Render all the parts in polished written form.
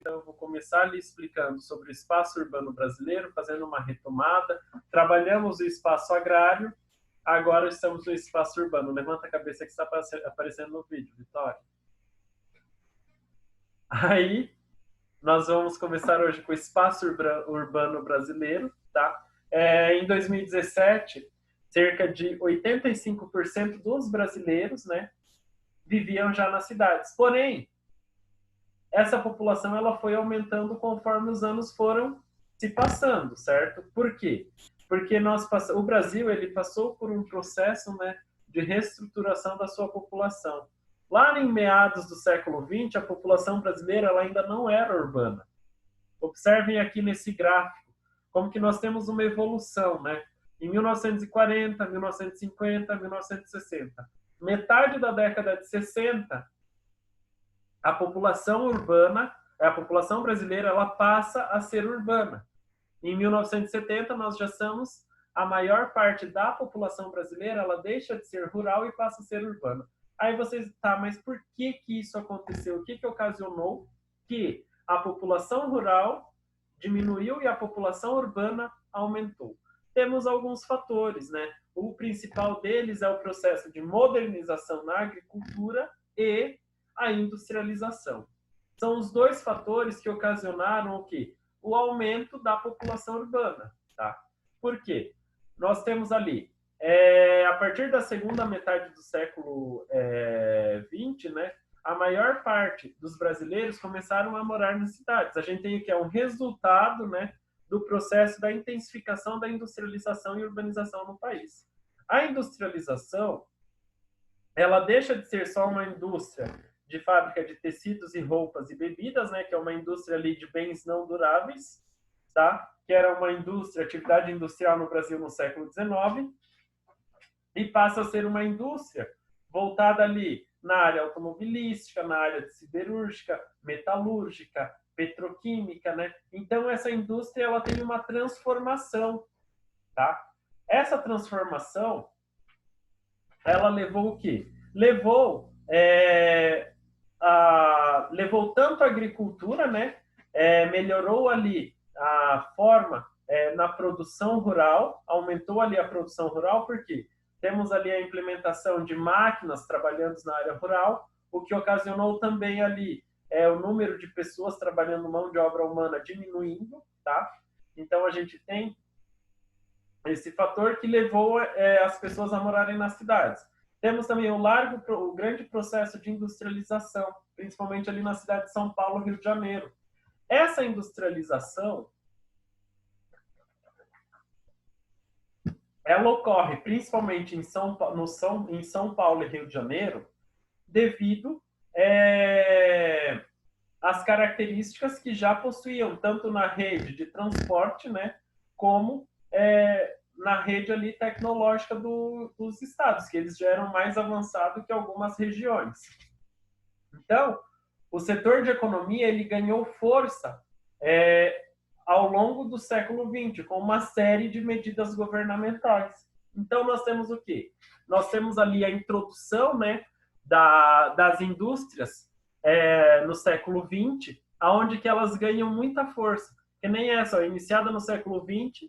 então eu vou começar lhe explicando sobre o espaço urbano brasileiro, fazendo uma retomada. Trabalhamos o espaço agrário, agora estamos no espaço urbano. Levanta a cabeça que está aparecendo no vídeo, Vitória. Aí, nós vamos começar hoje com o espaço urbano brasileiro, tá? Em 2017, cerca de 85% dos brasileiros, né, viviam já nas cidades. Porém, essa população ela foi aumentando conforme os anos foram se passando, certo? Por quê? Porque o Brasil ele passou por um processo, né, de reestruturação da sua população. Lá em meados do século XX, a população brasileira ela ainda não era urbana. Observem aqui nesse gráfico como que nós temos uma evolução, né? Em 1940, 1950, 1960. Metade da década de 60, a população urbana, a população brasileira, ela passa a ser urbana. Em 1970, nós já somos a maior parte da população brasileira, ela deixa de ser rural e passa a ser urbana. Aí vocês, tá, mas por que isso aconteceu? O que ocasionou que a população rural diminuiu e a população urbana aumentou? Temos alguns fatores, né? O principal deles é o processo de modernização na agricultura e a industrialização. São os dois fatores que ocasionaram o quê? O aumento da população urbana, tá? Por quê? Nós temos ali, a partir da segunda metade do século XX, né, a maior parte dos brasileiros começaram a morar nas cidades. A gente tem que é um resultado, né, do processo da intensificação da industrialização e urbanização no país. A industrialização, ela deixa de ser só uma indústria de fábrica de tecidos e roupas e bebidas, né, que é uma indústria ali de bens não duráveis, tá? Que era uma indústria, atividade industrial no Brasil no século XIX, e passa a ser uma indústria voltada ali na área automobilística, na área de siderúrgica, metalúrgica, petroquímica, né? Então essa indústria ela tem uma transformação, tá? Essa transformação ela levou o quê? Levou levou tanto a agricultura, né? Melhorou ali a forma na produção rural, aumentou ali a produção rural, porque temos ali a implementação de máquinas trabalhando na área rural, o que ocasionou também ali o número de pessoas trabalhando mão de obra humana diminuindo, tá? Então a gente tem esse fator que levou as pessoas a morarem nas cidades. Temos também o grande processo de industrialização, principalmente ali na cidade de São Paulo, Rio de Janeiro. Essa industrialização, ela ocorre principalmente em São Paulo e Rio de Janeiro, devido às características que já possuíam, tanto na rede de transporte, né, como na rede ali tecnológica dos estados, que eles já eram mais avançados que algumas regiões. Então, o setor de economia ele ganhou força ao longo do século XX, com uma série de medidas governamentais. Então, nós temos o quê? Nós temos ali a introdução, né, das indústrias no século XX, onde que elas ganham muita força, que nem essa, iniciada no século XX,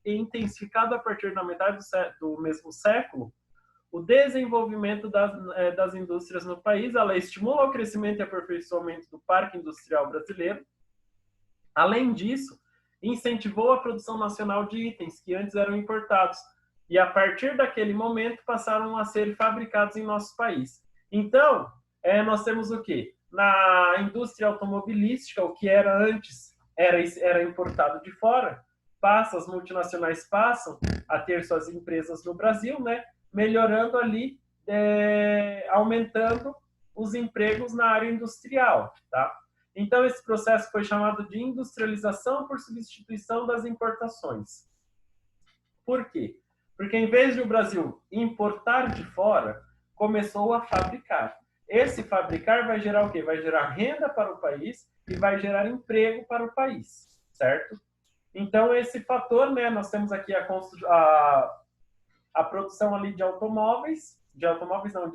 e intensificado a partir da metade do mesmo século, o desenvolvimento das indústrias no país. Ela estimula o crescimento e aperfeiçoamento do parque industrial brasileiro. Além disso, incentivou a produção nacional de itens que antes eram importados e, a partir daquele momento, passaram a ser fabricados em nosso país. Então, nós temos o quê? Na indústria automobilística, o que era antes era importado de fora, as multinacionais passam a ter suas empresas no Brasil, né? Melhorando ali, aumentando os empregos na área industrial, tá? Então, esse processo foi chamado de industrialização por substituição das importações. Por quê? Porque, em vez de o Brasil importar de fora, começou a fabricar. Esse fabricar vai gerar o quê? Vai gerar renda para o país e vai gerar emprego para o país, certo? Então, esse fator, né, nós temos aqui a produção ali de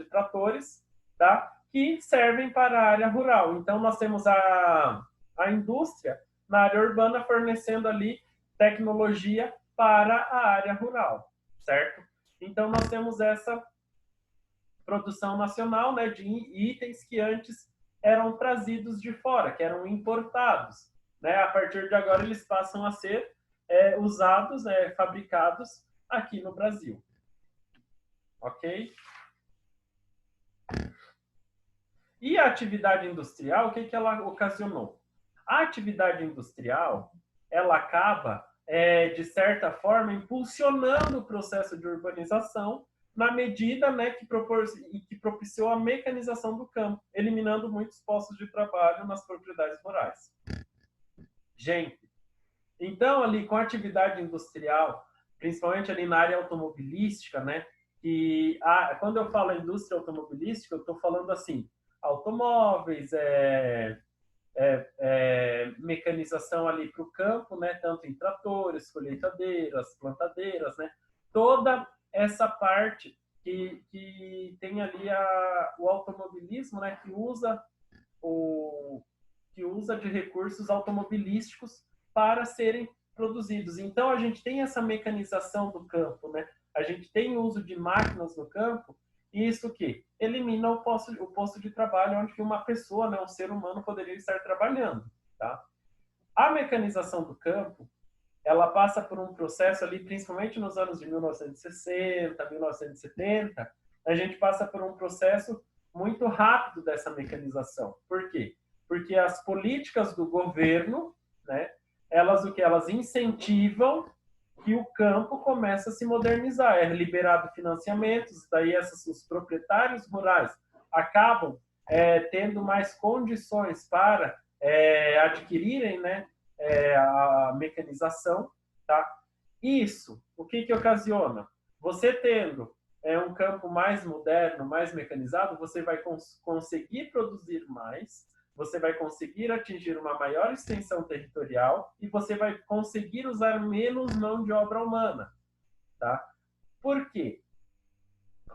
tratores, tá? Que servem para a área rural. Então, nós temos a a indústria na área urbana, fornecendo ali tecnologia para a área rural, certo? Então, nós temos essa produção nacional, né, de itens que antes eram trazidos de fora, que eram importados. Né? A partir de agora, eles passam a ser usados, fabricados aqui no Brasil. Ok? E a atividade industrial, o que, que ela ocasionou? A atividade industrial, ela acaba, de certa forma, impulsionando o processo de urbanização na medida, né, que propiciou a mecanização do campo, eliminando muitos postos de trabalho nas propriedades rurais. Gente, então ali com a atividade industrial, principalmente ali na área automobilística, né, quando eu falo indústria automobilística, eu estou falando assim, automóveis, mecanização ali para o campo, né, tanto em tratores, colheitadeiras, plantadeiras, né, toda essa parte que tem ali o automobilismo, né, que usa de recursos automobilísticos para serem produzidos. Então, a gente tem essa mecanização do campo, né? A gente tem o uso de máquinas no campo, e isso que elimina o posto de trabalho onde uma pessoa, né, um ser humano, poderia estar trabalhando. Tá? A mecanização do campo, ela passa por um processo ali, principalmente nos anos de 1960, 1970, a gente passa por um processo muito rápido dessa mecanização. Por quê? Porque as políticas do governo, né, elas incentivam que o campo começa a se modernizar. É liberado financiamentos, daí os proprietários rurais acabam tendo mais condições para adquirirem, né, a mecanização. Tá? Isso, o que ocasiona? Você tendo um campo mais moderno, mais mecanizado, você vai conseguir produzir mais, você vai conseguir atingir uma maior extensão territorial e você vai conseguir usar menos mão de obra humana. Tá? Por quê?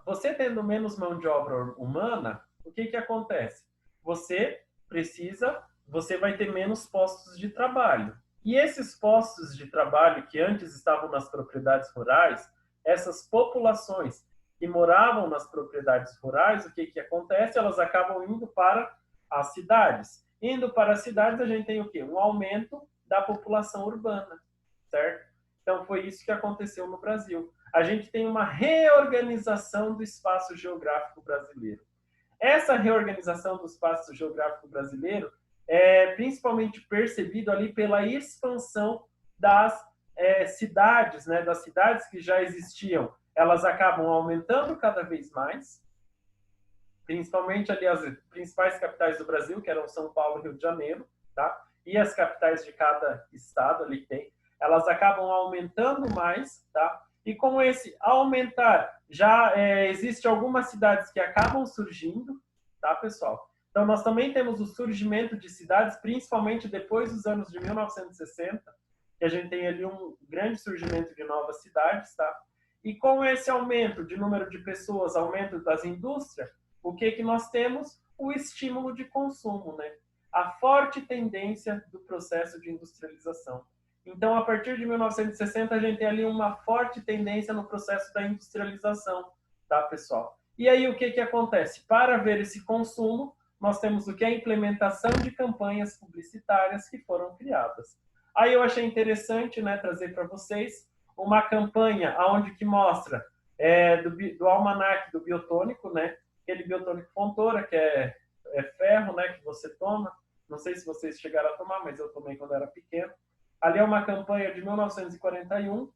Você tendo menos mão de obra humana, o que acontece? Você vai ter menos postos de trabalho. E esses postos de trabalho que antes estavam nas propriedades rurais, essas populações que moravam nas propriedades rurais, o que acontece? Elas acabam indo para as cidades. Indo para as cidades, a gente tem o quê? Um aumento da população urbana, certo? Então, foi isso que aconteceu no Brasil. A gente tem uma reorganização do espaço geográfico brasileiro. Essa reorganização do espaço geográfico brasileiro é principalmente percebido ali pela expansão das cidades, né, das cidades que já existiam. Elas acabam aumentando cada vez mais, principalmente ali as principais capitais do Brasil, que eram São Paulo e Rio de Janeiro, tá? E as capitais de cada estado ali que tem, elas acabam aumentando mais, tá? E com esse aumentar, já existe algumas cidades que acabam surgindo, tá, pessoal? Então, nós também temos o surgimento de cidades, principalmente depois dos anos de 1960, que a gente tem ali um grande surgimento de novas cidades, tá? E com esse aumento de número de pessoas, aumento das indústrias, o que nós temos? O estímulo de consumo, né? A forte tendência do processo de industrialização. Então, a partir de 1960, a gente tem ali uma forte tendência no processo da industrialização, tá, pessoal? E aí, o que acontece? Para ver esse consumo, nós temos o que? A implementação de campanhas publicitárias que foram criadas. Aí eu achei interessante, né, trazer para vocês uma campanha onde que mostra do almanaque do biotônico, né? Aquele biotônico Fontoura, que é ferro, né, que você toma. Não sei se vocês chegaram a tomar, mas eu tomei quando era pequeno. Ali é uma campanha de 1941.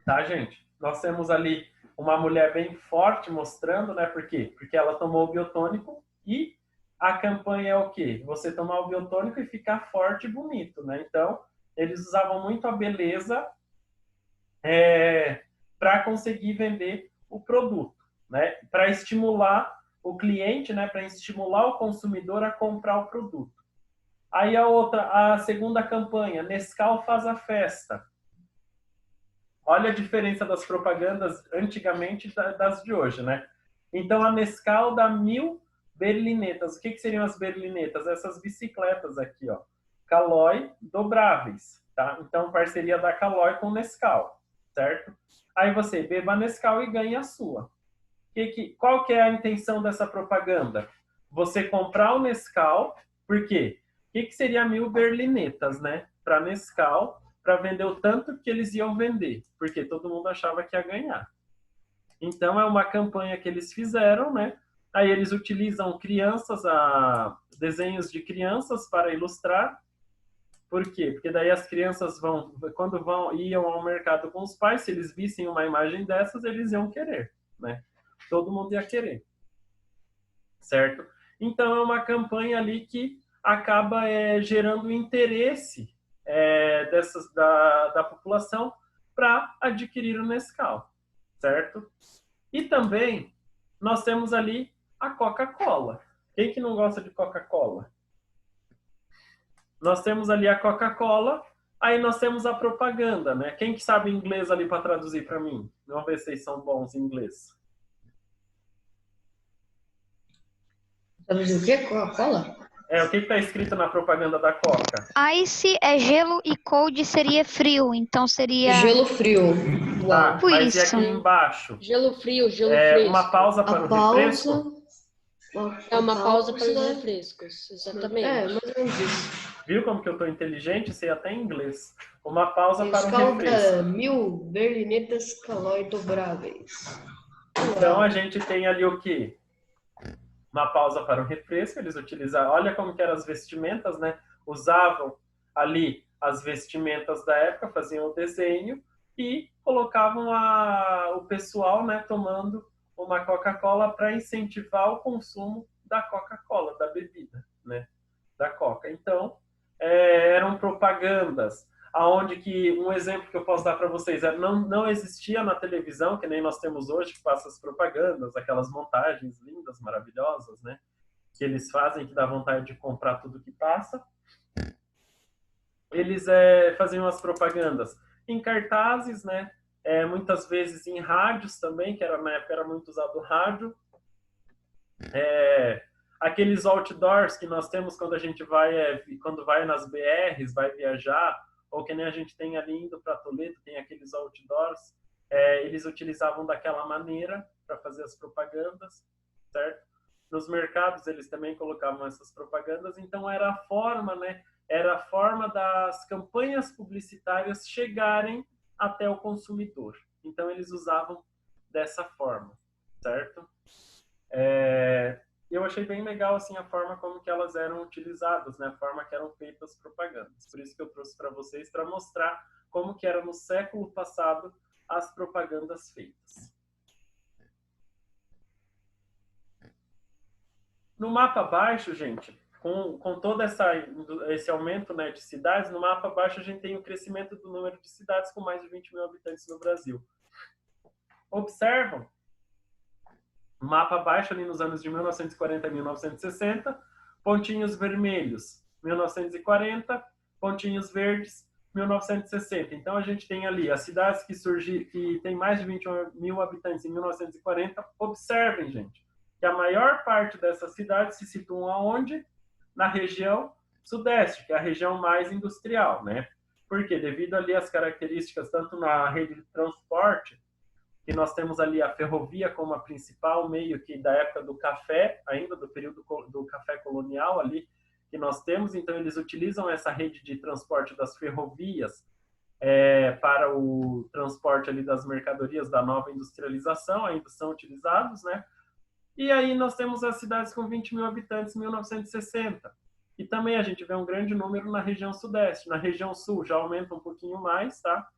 Tá, gente? Nós temos ali uma mulher bem forte mostrando, né? Por quê? Porque ela tomou o biotônico e a campanha é o quê? Você tomar o biotônico e ficar forte e bonito, né? Então, eles usavam muito a beleza para conseguir vender o produto, né? Para estimular o cliente, né? Para estimular o consumidor a comprar o produto. Aí a segunda campanha, Nescau faz a festa. Olha a diferença das propagandas antigamente das de hoje, né? Então a Nescau dá 1000 berlinetas. O que seriam as berlinetas? Essas bicicletas aqui, ó. Calói dobráveis, tá? Então, parceria da Calói com Nescau, certo? Aí você beba Nescau e ganha a sua. Qual que é a intenção dessa propaganda? Você comprar o Nescau, por quê? O que seria 1000 berlinetas, né? Para Nescau, para vender o tanto que eles iam vender, porque todo mundo achava que ia ganhar. Então, é uma campanha que eles fizeram, né? Aí eles utilizam desenhos de crianças para ilustrar. Por quê? Porque daí as crianças quando iam ao mercado com os pais, se eles vissem uma imagem dessas, eles iam querer, né? Todo mundo ia querer, certo? Então, é uma campanha ali que acaba gerando interesse da população para adquirir o Nescau, certo? E também nós temos ali a Coca-Cola. Quem que não gosta de Coca-Cola? Nós temos ali a Coca-Cola, aí nós temos a propaganda, né? Quem que sabe inglês ali para traduzir para mim? Vamos ver se vocês são bons em inglês. Traduzir o quê? Coca-Cola? O que está escrito na propaganda da Coca? Ice é gelo e cold seria frio, então seria... Gelo frio. Tá, Uau. mas e Isso. aqui embaixo? Gelo frio, gelo fresco. Uma pausa para o refresco? É uma pausa para os refrescos, exatamente. Mais ou menos isso. Viu como que eu estou inteligente? Sei até inglês. Uma pausa para o Nescau refresco. 1000 berlinetas Calói dobráveis. Então a gente tem ali o quê? Uma pausa para o refresco, eles utilizaram, olha como que eram as vestimentas, né? Usavam ali as vestimentas da época, faziam o desenho e colocavam o pessoal, né, tomando uma Coca-Cola para incentivar o consumo da Coca-Cola, da bebida, né, da Coca. Então, eram propagandas, aonde que um exemplo que eu posso dar para vocês não existia na televisão, que nem nós temos hoje, que passa as propagandas, aquelas montagens lindas, maravilhosas, né? Que eles fazem, que dá vontade de comprar tudo que passa. Eles faziam as propagandas em cartazes, né? Muitas vezes em rádios também, que na época era muito usado o rádio. Aqueles outdoors que nós temos quando a gente quando vai nas BRs, vai viajar, ou que nem a gente tem ali indo para Toledo, tem aqueles outdoors, eles utilizavam daquela maneira para fazer as propagandas, certo? Nos mercados eles também colocavam essas propagandas, então era a forma, né? Era a forma das campanhas publicitárias chegarem até o consumidor. Então eles usavam dessa forma, certo? Eu achei bem legal assim a forma como que elas eram utilizadas, né? A forma que eram feitas as propagandas. Por isso que eu trouxe para vocês para mostrar como que era no século passado as propagandas feitas. No mapa abaixo, gente, com todo esse aumento, né, de cidades, no mapa abaixo a gente tem o crescimento do número de cidades com mais de 20 mil habitantes no Brasil. Observam? Mapa abaixo ali nos anos de 1940 a 1960, pontinhos vermelhos, 1940, pontinhos verdes, 1960. Então a gente tem ali as cidades que tem mais de 21 mil habitantes em 1940. Observem, gente, que a maior parte dessas cidades se situam aonde? Na região sudeste, que é a região mais industrial, né? Porque devido ali às características tanto na rede de transporte, que nós temos ali a ferrovia como a principal meio que da época do café, ainda do período do café colonial ali, que nós temos. Então eles utilizam essa rede de transporte das ferrovias para o transporte ali das mercadorias da nova industrialização, ainda são utilizados, né? E aí nós temos as cidades com 20 mil habitantes em 1960. E também a gente vê um grande número na região sudeste. Na região sul já aumenta um pouquinho mais, tá?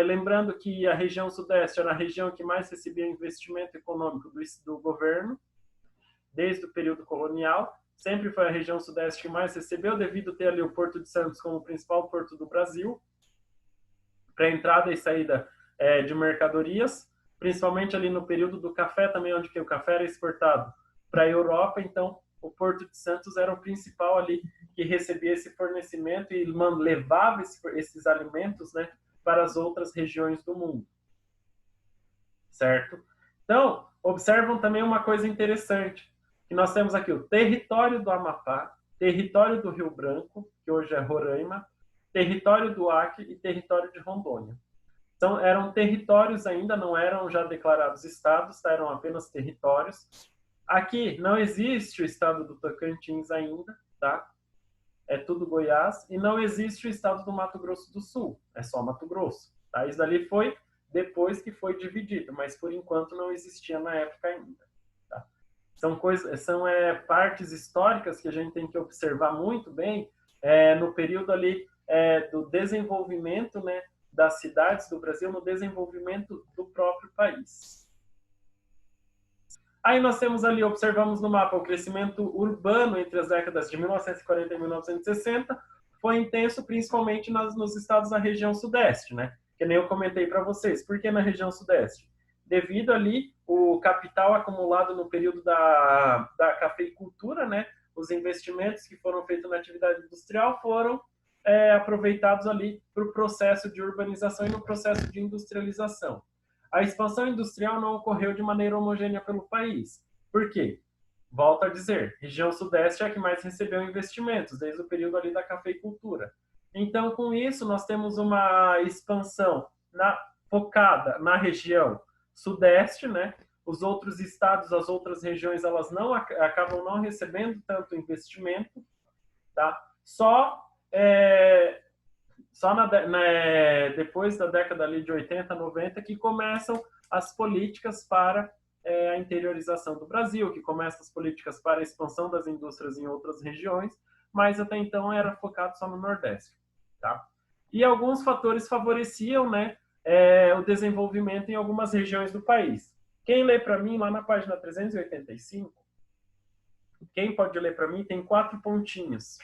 Lembrando que a região sudeste era a região que mais recebia investimento econômico do governo, desde o período colonial. Sempre foi a região sudeste que mais recebeu, devido a ter ali o Porto de Santos como o principal porto do Brasil, para entrada e saída de mercadorias, principalmente ali no período do café também, onde que o café era exportado para a Europa. Então, o Porto de Santos era o principal ali que recebia esse fornecimento e levava esses alimentos, né, para as outras regiões do mundo, certo? Então, observam também uma coisa interessante. que nós temos aqui o território do Amapá, território do Rio Branco, que hoje é Roraima, território do Acre e território de Rondônia. Então, eram territórios ainda, não eram já declarados estados, tá? Eram apenas territórios. Aqui não existe o estado do Tocantins ainda, tá? É tudo Goiás. E não existe o estado do Mato Grosso do Sul, é só Mato Grosso. Tá? Isso dali foi depois que foi dividido, mas por enquanto não existia na época ainda. Tá? São partes históricas que a gente tem que observar muito bem no período ali do desenvolvimento, né, das cidades do Brasil, no desenvolvimento do próprio país. Aí nós temos ali, observamos no mapa, o crescimento urbano entre as décadas de 1940 e 1960 foi intenso, principalmente nos estados da região sudeste, né? Que nem eu comentei para vocês. Por que na região sudeste? Devido ali o capital acumulado no período da cafeicultura, né? Os investimentos que foram feitos na atividade industrial foram aproveitados ali para o processo de urbanização e no processo de industrialização. A expansão industrial não ocorreu de maneira homogênea pelo país. Por quê? Volto a dizer, região sudeste é a que mais recebeu investimentos, desde o período ali da cafeicultura. Então, com isso, nós temos uma expansão focada na região sudeste, né? Os outros estados, as outras regiões, elas acabam não recebendo tanto investimento, tá? Depois da década ali de 80, 90, que começam as políticas para a interiorização do Brasil, que começam as políticas para a expansão das indústrias em outras regiões, mas até então era focado só no Nordeste. Tá? E alguns fatores favoreciam, né, o desenvolvimento em algumas regiões do país. Quem lê para mim, lá na página 385, quem pode ler para mim, tem 4 pontinhos.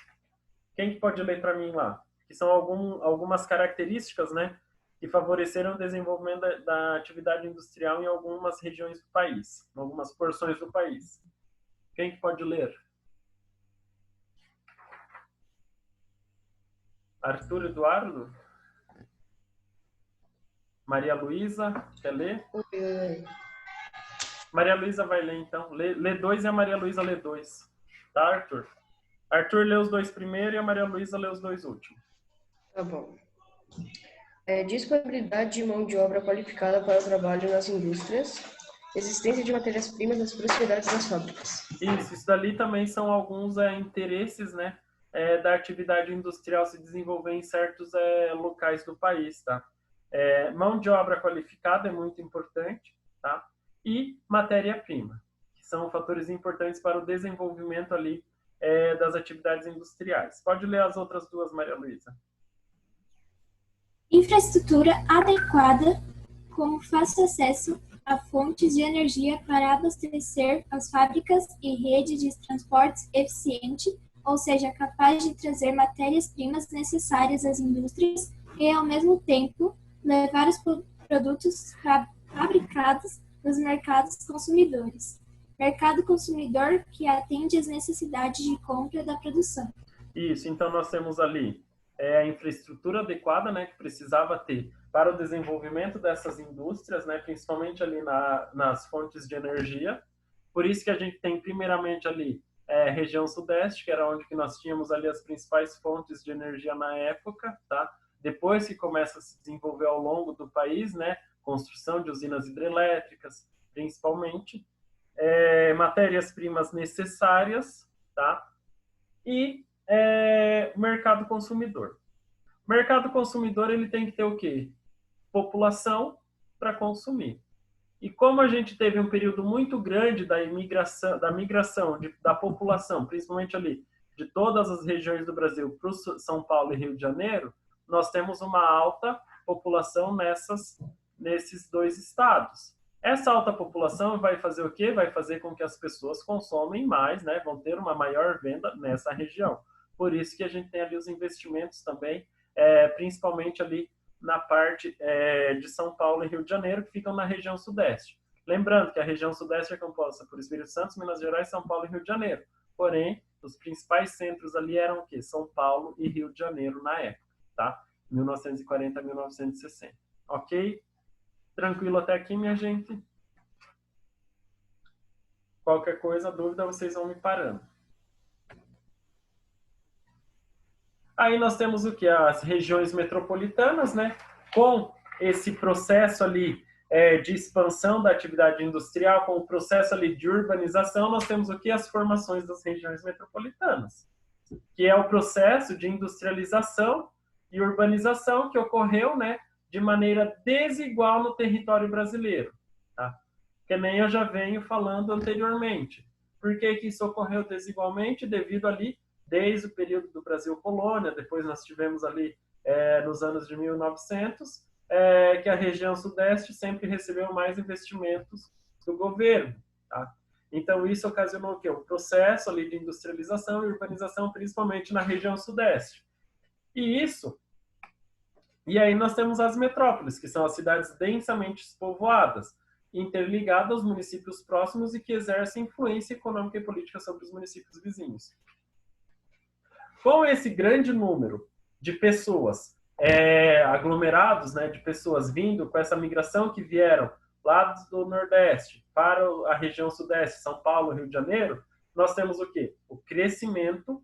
Quem pode ler para mim lá? Que são algumas características, né, que favoreceram o desenvolvimento da atividade industrial em algumas regiões do país, em algumas porções do país. Quem pode ler? Arthur Eduardo? Maria Luísa, quer ler? Maria Luísa vai ler, então. Lê 2 e a Maria Luísa lê 2. Tá, Arthur? Arthur lê os 2 primeiro e a Maria Luísa lê os 2 últimos. Tá bom. Disponibilidade de mão de obra qualificada para o trabalho nas indústrias, existência de matérias-primas nas proximidades das fábricas. Isso dali também são alguns interesses, né, da atividade industrial se desenvolver em certos locais do país, tá? Mão de obra qualificada é muito importante, tá? E matéria-prima, que são fatores importantes para o desenvolvimento ali das atividades industriais. Pode ler as outras 2, Maria Luísa. Infraestrutura adequada, com fácil acesso a fontes de energia para abastecer as fábricas e rede de transportes eficiente, ou seja, capaz de trazer matérias-primas necessárias às indústrias e, ao mesmo tempo, levar os produtos fabricados nos mercados consumidores. Mercado consumidor que atende às necessidades de compra da produção. Isso, então nós temos ali a infraestrutura adequada, né, que precisava ter para o desenvolvimento dessas indústrias, né, principalmente ali nas fontes de energia. Por isso que a gente tem primeiramente ali região sudeste, que era onde que nós tínhamos ali as principais fontes de energia na época, tá? Depois que começa a se desenvolver ao longo do país, né, construção de usinas hidrelétricas, principalmente, matérias-primas necessárias, tá? E mercado consumidor. O mercado consumidor, ele tem que ter o quê? População para consumir. E como a gente teve um período muito grande da migração da população, principalmente ali de todas as regiões do Brasil para São Paulo e Rio de Janeiro, nós temos uma alta população nesses 2 estados. Essa alta população vai fazer o quê? Vai fazer com que as pessoas consomem mais, né? Vão ter uma maior venda nessa região. Por isso que a gente tem ali os investimentos também, principalmente ali na parte de São Paulo e Rio de Janeiro, que ficam na região sudeste. Lembrando que a região sudeste é composta por Espírito Santo, Minas Gerais, São Paulo e Rio de Janeiro. Porém, os principais centros ali eram o quê? São Paulo e Rio de Janeiro na época, tá? 1940 a 1960. Ok? Tranquilo até aqui, minha gente? Qualquer coisa, dúvida, vocês vão me parando. Aí nós temos o que? As regiões metropolitanas, né? Com esse processo ali de expansão da atividade industrial, com o processo ali de urbanização, nós temos o que? As formações das regiões metropolitanas, que é o processo de industrialização e urbanização que ocorreu, né, de maneira desigual no território brasileiro, tá? Que nem eu já venho falando anteriormente. Por que que isso ocorreu desigualmente? Devido ali, desde o período do Brasil colônia, depois nós tivemos ali nos anos de 1900, que a região sudeste sempre recebeu mais investimentos do governo, tá? Então isso ocasionou o quê? O processo ali de industrialização e urbanização, principalmente na região sudeste. E aí nós temos as metrópoles, que são as cidades densamente povoadas, interligadas aos municípios próximos e que exercem influência econômica e política sobre os municípios vizinhos. Com esse grande número de pessoas, aglomerados, né, de pessoas vindo com essa migração que vieram lá do Nordeste para a região Sudeste, São Paulo, Rio de Janeiro, nós temos o quê? O crescimento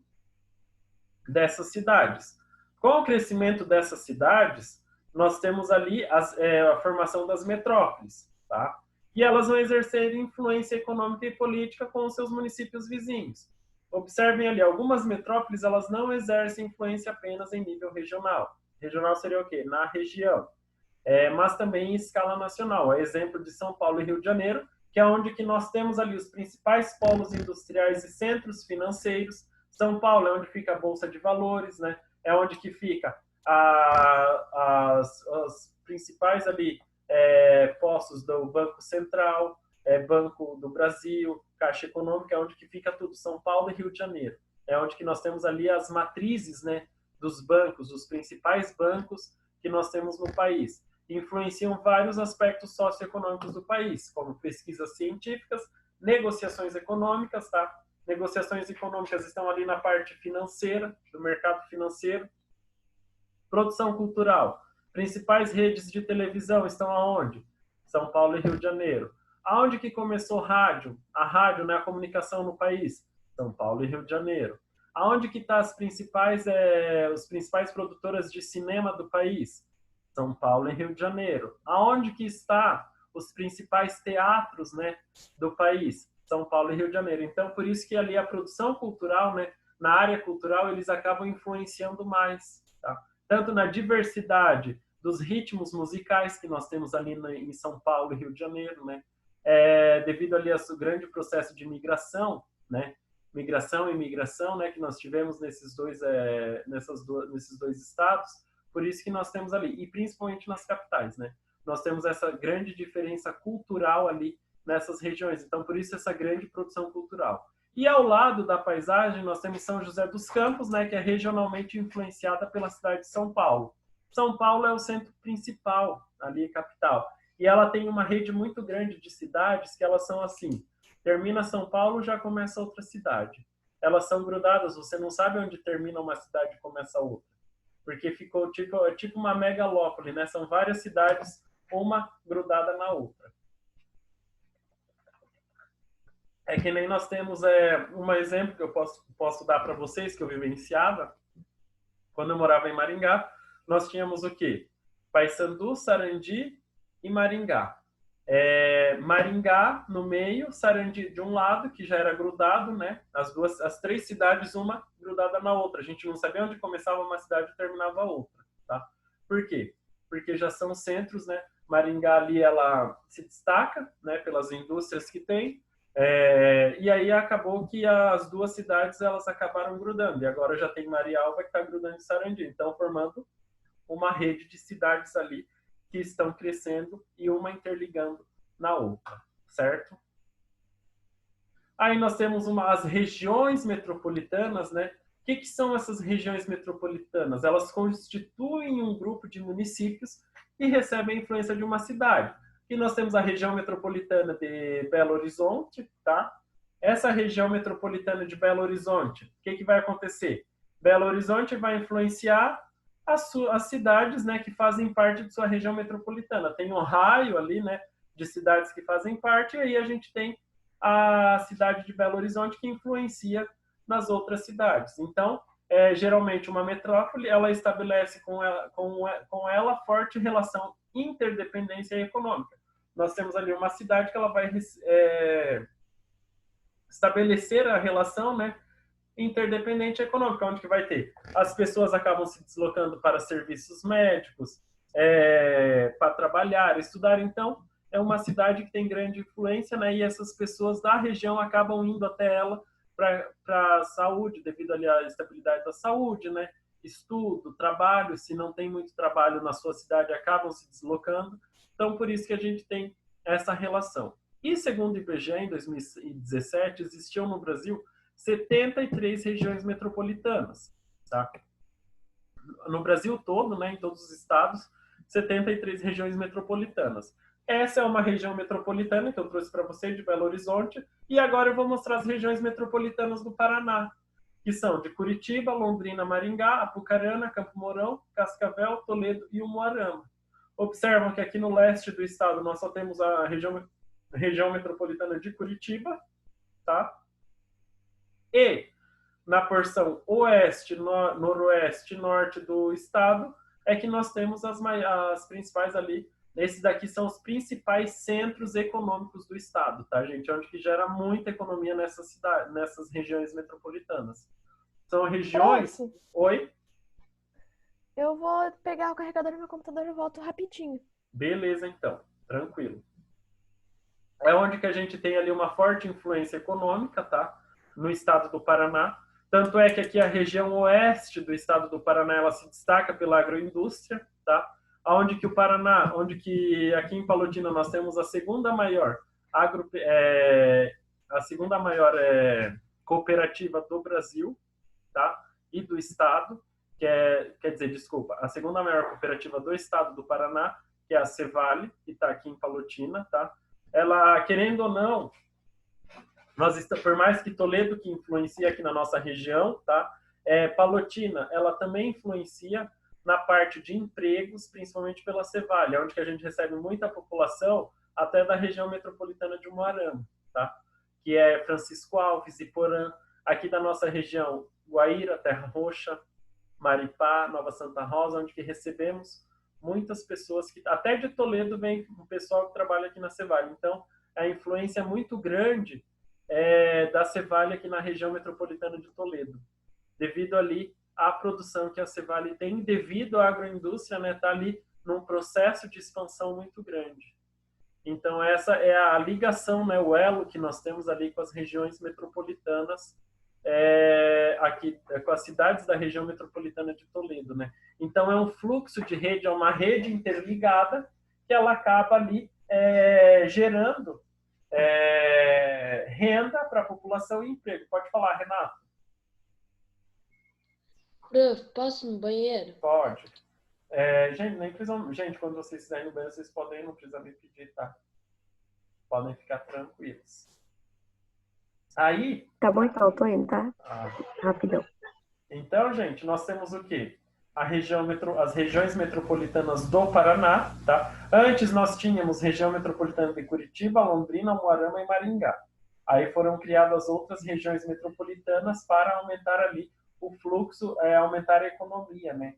dessas cidades. Com o crescimento dessas cidades, nós temos ali a formação das metrópoles, tá? E elas vão exercer influência econômica e política com os seus municípios vizinhos. Observem ali, algumas metrópoles, elas não exercem influência apenas em nível regional. Regional seria o quê? Na região. Mas também em escala nacional. É exemplo de São Paulo e Rio de Janeiro, que é onde que nós temos ali os principais polos industriais e centros financeiros. São Paulo é onde fica a Bolsa de Valores, né? É onde que fica as principais ali postos do Banco Central, Banco do Brasil, Caixa Econômica, é onde que fica tudo, São Paulo e Rio de Janeiro. É onde que nós temos ali as matrizes, né, dos bancos, os principais bancos que nós temos no país. Influenciam vários aspectos socioeconômicos do país, como pesquisas científicas, negociações econômicas, tá? Negociações econômicas estão ali na parte financeira, do mercado financeiro. Produção cultural. Principais redes de televisão estão aonde? São Paulo e Rio de Janeiro. Aonde que começou rádio? A rádio, né, a comunicação no país? São Paulo e Rio de Janeiro. Aonde que está os principais produtoras de cinema do país? São Paulo e Rio de Janeiro. Aonde que está os principais teatros, né, do país? São Paulo e Rio de Janeiro. Então, por isso que ali a produção cultural, né, na área cultural, eles acabam influenciando mais, tá? Tanto na diversidade dos ritmos musicais que nós temos ali em São Paulo e Rio de Janeiro, né? Devido ali ao grande processo de migração, né? Migração e imigração, né, que nós tivemos nesses dois estados, por isso que nós temos ali, e principalmente nas capitais, né? Nós temos essa grande diferença cultural ali nessas regiões, então por isso essa grande produção cultural. E ao lado da paisagem nós temos São José dos Campos, né, que é regionalmente influenciada pela cidade de São Paulo. São Paulo é o centro principal, ali capital, e ela tem uma rede muito grande de cidades que elas são assim, termina São Paulo, já começa outra cidade. Elas são grudadas, você não sabe onde termina uma cidade e começa outra. Porque ficou tipo uma megalópole, né? São várias cidades, uma grudada na outra. É que nem nós temos um exemplo que eu posso dar para vocês, que eu vivenciava. Quando eu morava em Maringá, nós tínhamos o quê? Paissandu, Sarandi e Maringá. Maringá no meio, Sarandi de um lado, que já era grudado, né? As três cidades, uma grudada na outra. A gente não sabia onde começava uma cidade e terminava a outra, tá? Por quê? Porque já são centros, né? Maringá ali, ela se destaca, né? Pelas indústrias que tem. E aí acabou que as duas cidades, elas acabaram grudando. E agora já tem Marialva que está grudando em Sarandi. Então, formando uma rede de cidades ali que estão crescendo e uma interligando na outra, certo? Aí nós temos as regiões metropolitanas, né? O que são essas regiões metropolitanas? Elas constituem um grupo de municípios que recebem a influência de uma cidade. E nós temos a região metropolitana de Belo Horizonte, tá? Essa região metropolitana de Belo Horizonte, o que vai acontecer? Belo Horizonte vai influenciar as cidades, né, que fazem parte de sua região metropolitana. Tem um raio ali, né, de cidades que fazem parte, e aí a gente tem a cidade de Belo Horizonte, que influencia nas outras cidades. Então, geralmente uma metrópole, ela estabelece com ela forte relação interdependência econômica. Nós temos ali uma cidade que ela vai estabelecer a relação, né, interdependente econômica, onde que vai ter as pessoas acabam se deslocando para serviços médicos, para trabalhar, estudar. Então, é uma cidade que tem grande influência, né, e essas pessoas da região acabam indo até ela para a saúde, devido ali à estabilidade da saúde, né, estudo, trabalho. Se não tem muito trabalho na sua cidade, acabam se deslocando. Então, por isso que a gente tem essa relação. E segundo o IBGE, em 2017, existiam no Brasil 73 regiões metropolitanas, tá? No Brasil todo, né, em todos os estados, 73 regiões metropolitanas. Essa é uma região metropolitana que eu trouxe para você, de Belo Horizonte, e agora eu vou mostrar as regiões metropolitanas do Paraná, que são de Curitiba, Londrina, Maringá, Apucarana, Campo Mourão, Cascavel, Toledo e Umuarama. Observam que aqui no leste do estado nós só temos a região metropolitana de Curitiba, tá? E na porção oeste, noroeste e norte do estado é que nós temos as principais ali. Esses daqui são os principais centros econômicos do estado, tá, gente? Onde que gera muita economia nessas regiões metropolitanas. São regiões... Prof, Oi? eu vou pegar o carregador do meu computador e volto rapidinho. Beleza, então. Tranquilo. É onde que a gente tem ali uma forte influência econômica, tá? No estado do Paraná. Tanto é que aqui a região oeste do estado do Paraná, ela se destaca pela agroindústria, tá? Onde que o Paraná, aqui em Palotina nós temos a segunda maior cooperativa do Brasil, tá? E do estado, a segunda maior cooperativa do estado do Paraná, que é a Cevale, que está aqui em Palotina, tá? Ela, querendo ou não, por mais que Toledo que influencia aqui na nossa região, tá? Palotina, ela também influencia na parte de empregos, principalmente pela Cevale, onde que a gente recebe muita população até da região metropolitana de Umuarama, tá? Que é Francisco Alves, Iporã, aqui da nossa região, Guaíra, Terra Roxa, Maripá, Nova Santa Rosa, onde que recebemos muitas pessoas que até de Toledo vem o pessoal que trabalha aqui na Cevale. Então, a influência é muito grande da Cevale aqui na região metropolitana de Toledo, devido ali à produção que a Cevale tem, devido à agroindústria, né, tá ali num processo de expansão muito grande. Então, essa é a ligação, né, o elo que nós temos ali com as regiões metropolitanas, aqui com as cidades da região metropolitana de Toledo, né? Então, é um fluxo de rede, é uma rede interligada que ela acaba ali gerando renda para a população e emprego. Pode falar, Renato? Prof, posso ir no banheiro? Pode. Gente, quando vocês estiverem no banheiro, vocês podem, não precisa me pedir, tá? Podem ficar tranquilos. Aí... Tá bom, então, eu tô indo, tá? Rapidão. Então, gente, nós temos o quê? As regiões metropolitanas do Paraná, tá? Antes nós tínhamos região metropolitana de Curitiba, Londrina, Umuarama e Maringá. Aí foram criadas outras regiões metropolitanas para aumentar ali o fluxo, aumentar a economia, né,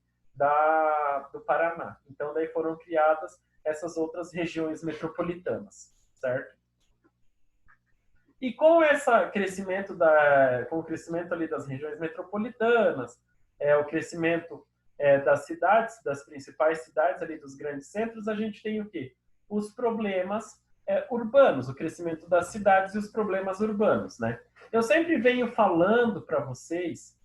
do Paraná. Então, daí foram criadas essas outras regiões metropolitanas, certo? E com esse crescimento com o crescimento ali das regiões metropolitanas, o crescimento das cidades, das principais cidades ali dos grandes centros, a gente tem o quê? Os problemas urbanos, o crescimento das cidades e os problemas urbanos, né? Eu sempre venho falando para vocês,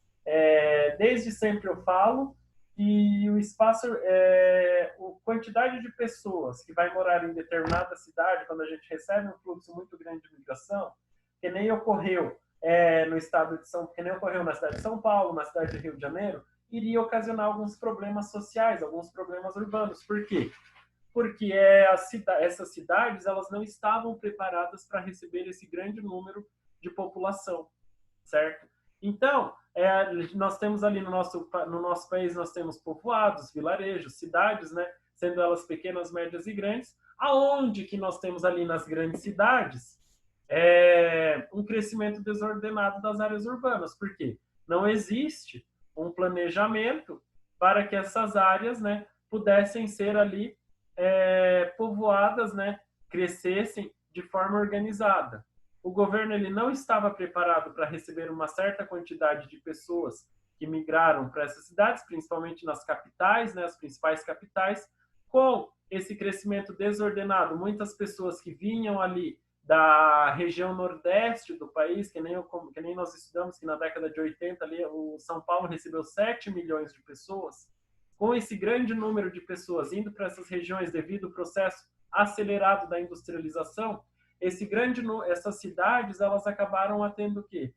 desde sempre eu falo, que o espaço, a quantidade de pessoas que vai morar em determinada cidade, quando a gente recebe um fluxo muito grande de migração, que nem ocorreu que nem ocorreu na cidade de São Paulo, na cidade de Rio de Janeiro, iria ocasionar alguns problemas sociais, alguns problemas urbanos. Por quê? Porque essas cidades elas não estavam preparadas para receber esse grande número de população, certo? Então, nós temos ali no nosso país, nós temos povoados, vilarejos, cidades, né, sendo elas pequenas, médias e grandes, aonde que nós temos ali nas grandes cidades um crescimento desordenado das áreas urbanas. Por quê? Não existe um planejamento para que essas áreas, né, pudessem ser ali povoadas, né, crescessem de forma organizada. O governo ele não estava preparado para receber uma certa quantidade de pessoas que migraram para essas cidades, principalmente nas capitais, né, as principais capitais, com esse crescimento desordenado. Muitas pessoas que vinham ali da região nordeste do país, que nem nós estudamos, que na década de 80 ali, o São Paulo recebeu 7 milhões de pessoas. Com esse grande número de pessoas indo para essas regiões devido ao processo acelerado da industrialização, essas cidades elas acabaram tendo o quê?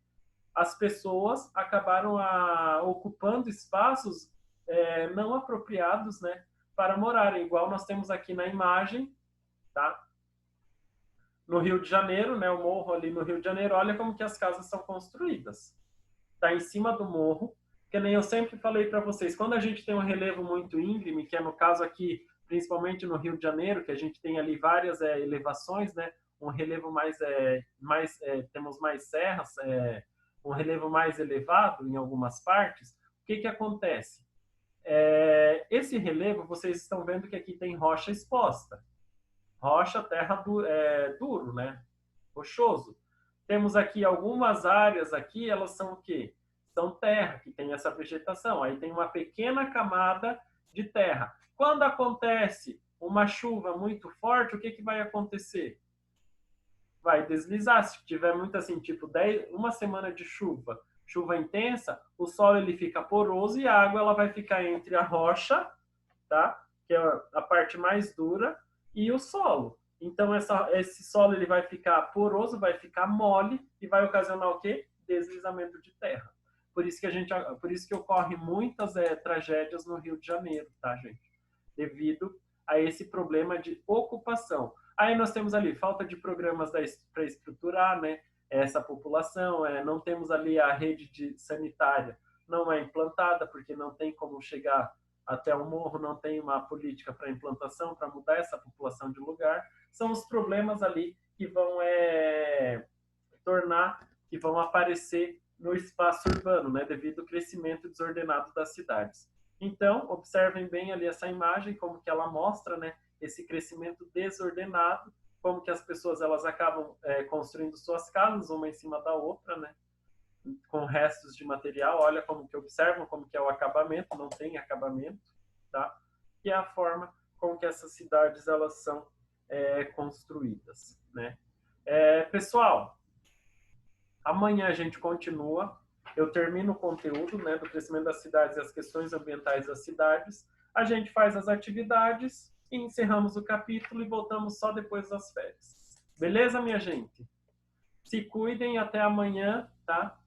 As pessoas acabaram ocupando espaços não apropriados, né, para morarem, igual nós temos aqui na imagem, tá? No Rio de Janeiro, né, o morro ali no Rio de Janeiro, olha como que as casas são construídas. Está em cima do morro, que nem eu sempre falei para vocês, quando a gente tem um relevo muito íngreme, que é no caso aqui, principalmente no Rio de Janeiro, que a gente tem ali várias elevações, né, um relevo temos mais serras, um relevo mais elevado em algumas partes, o que acontece? Esse relevo, vocês estão vendo que aqui tem rocha exposta. Rocha, terra duro, né? Rochoso. Temos aqui algumas áreas aqui, elas são o quê? São terra, que tem essa vegetação. Aí tem uma pequena camada de terra. Quando acontece uma chuva muito forte, o que vai acontecer? Vai deslizar. Se tiver muito assim, tipo uma semana de chuva intensa, o solo ele fica poroso e a água ela vai ficar entre a rocha, tá? Que é a parte mais dura, e o solo. Então, esse solo ele vai ficar poroso, vai ficar mole e vai ocasionar o quê? Deslizamento de terra. Por isso que ocorre muitas tragédias no Rio de Janeiro, tá, gente? Devido a esse problema de ocupação. Aí nós temos ali falta de programas para estruturar, né, essa população, não temos ali a rede sanitária, não é implantada, porque não tem como chegar até o morro, não tem uma política para implantação, para mudar essa população de lugar. São os problemas ali que vão que vão aparecer no espaço urbano, né, devido ao crescimento desordenado das cidades. Então, observem bem ali essa imagem, como que ela mostra, né, esse crescimento desordenado, como que as pessoas elas acabam construindo suas casas uma em cima da outra, né, com restos de material. Olha como que observam como que é o acabamento, não tem acabamento, tá? E é a forma como que essas cidades elas são construídas, né? Pessoal, amanhã a gente continua. Eu termino o conteúdo, né, do crescimento das cidades e as questões ambientais das cidades. A gente faz as atividades e encerramos o capítulo e voltamos só depois das férias. Beleza, minha gente? Se cuidem, até amanhã, tá?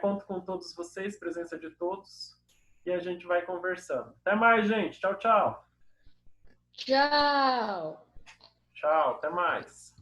Conto com todos vocês, presença de todos, e a gente vai conversando. Até mais, gente. Tchau, tchau. Tchau. Tchau, até mais.